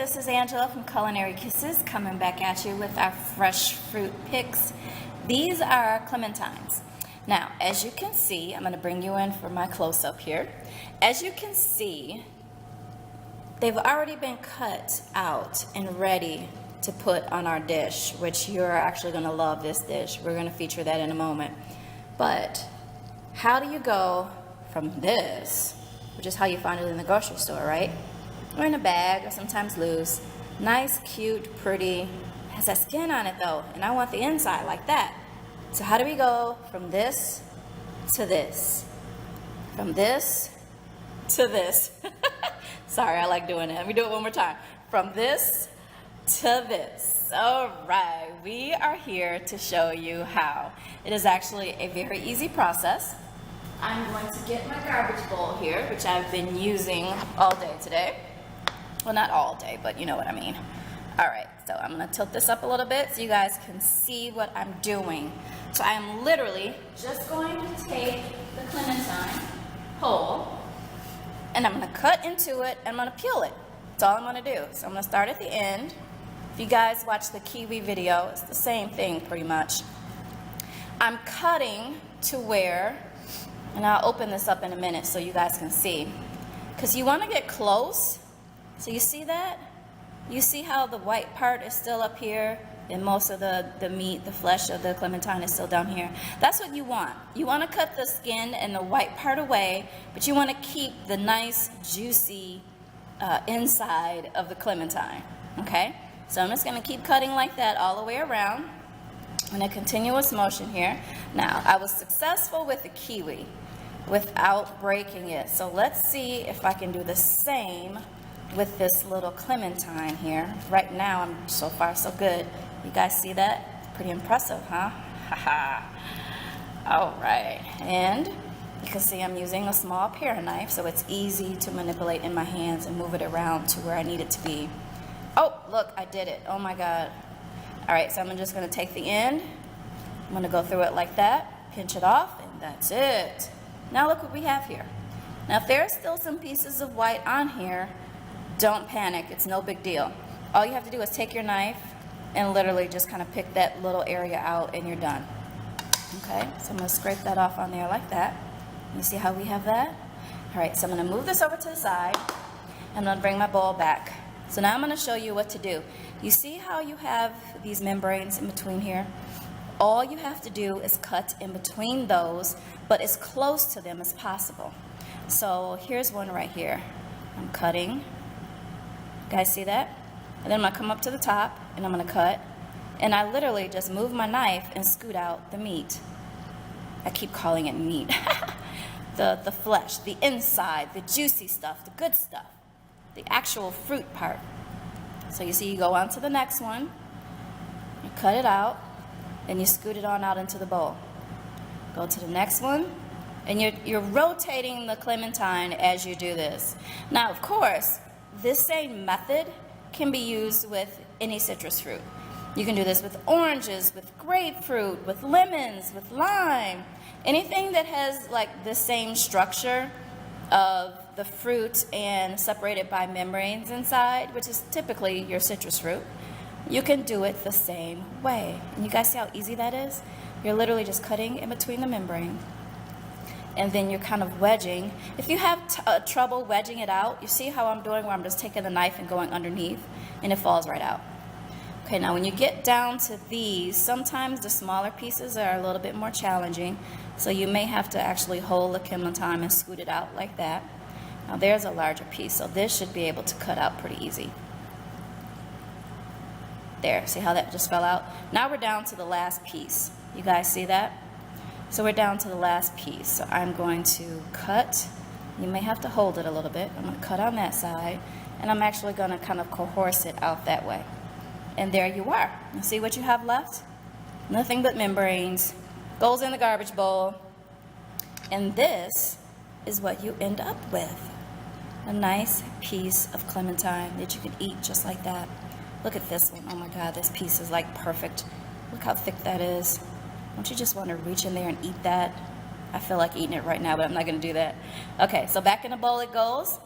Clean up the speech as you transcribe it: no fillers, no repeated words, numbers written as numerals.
this is Angela from Culinary Kisses coming back at you with our fresh fruit picks. These are clementines. Now, as you can see, I'm going to bring you in for my close-up here. As you can see, they've already been cut out and ready to put on our dish, which you're actually going to love this dish. We're going to feature that in a moment. But how do you go from this, which is how you find it in the grocery store, right? Or in a bag, or sometimes loose. Nice, cute, pretty. Has that skin on it though, and I want the inside like that. So how do we go from this to this? From this to this. Sorry, I like doing that. Let me do it one more time. From this to this. All right, we are here to show you how. It is actually a very easy process. I'm going to get my garbage bowl here, which I've been using all day today. Well, not all day, but you know what I mean. All right, so I'm going to tilt this up a little bit so you guys can see what I'm doing. So I am literally just going to take the clementine whole, and I'm going to cut into it, and I'm going to peel it. That's all I'm going to do. So I'm going to start at the end. If you guys watch the kiwi video, it's the same thing pretty much. I'm cutting to where, and I'll open this up in a minute so you guys can see, because you want to get close. So you see that? You see how the white part is still up here and most of the meat, the flesh of the clementine is still down here. That's what you want. You want to cut the skin and the white part away, but you want to keep the nice juicy inside of the clementine, okay? So I'm just going to keep cutting like that all the way around in a continuous motion here. Now, I was successful with the kiwi without breaking it. So let's see if I can do the same with this little clementine here. Right now, I'm so far so good. You guys see that? Pretty impressive, huh? Haha. All right, and you can see I'm using a small pair knife, so it's easy to manipulate in my hands and move it around to where I need it to be. Oh, look, I did it. Oh my God. All right, so I'm just gonna take the end. I'm gonna go through it like that, pinch it off, and that's it. Now look what we have here. Now, if there are still some pieces of white on here, don't panic, it's no big deal. All you have to do is take your knife and literally just kind of pick that little area out and you're done. Okay, so I'm gonna scrape that off on there like that. You see how we have that? All right, so I'm gonna move this over to the side and I'm gonna bring my bowl back. So now I'm gonna show you what to do. You see how you have these membranes in between here? All you have to do is cut in between those, but as close to them as possible. So here's one right here. I'm cutting. Guys see that? And then I'm gonna come up to the top and I'm gonna cut. And I literally just move my knife and scoot out the meat. I keep calling it meat. the flesh, the inside, the juicy stuff, the good stuff, the actual fruit part. So you see, you go on to the next one, you cut it out, and you scoot it on out into the bowl. Go to the next one, and you're rotating the clementine as you do this. Now, of course, this same method can be used with any citrus fruit. You can do this with oranges, with grapefruit, with lemons, with lime. Anything that has like the same structure of the fruit and separated by membranes inside, which is typically your citrus fruit, you can do it the same way. And you guys see how easy that is? You're literally just cutting in between the membrane, and then you're kind of wedging. If you have trouble wedging it out, you see how I'm doing where I'm just taking the knife and going underneath, and it falls right out. Okay, now when you get down to these, sometimes the smaller pieces are a little bit more challenging, so you may have to actually hold the clementine and scoot it out like that. Now there's a larger piece, so this should be able to cut out pretty easy. There, see how that just fell out? Now we're down to the last piece. You guys see that? So we're down to the last piece. So I'm going to cut. You may have to hold it a little bit. I'm going to cut on that side, and I'm actually going to kind of coerce it out that way. And there you are. You see what you have left? Nothing but membranes. Goes in the garbage bowl. And this is what you end up with. A nice piece of clementine that you can eat just like that. Look at this one. Oh my God, this piece is like perfect. Look how thick that is. Don't you just want to reach in there and eat that? I feel like eating it right now, but I'm not going to do that. Okay, so back in the bowl it goes.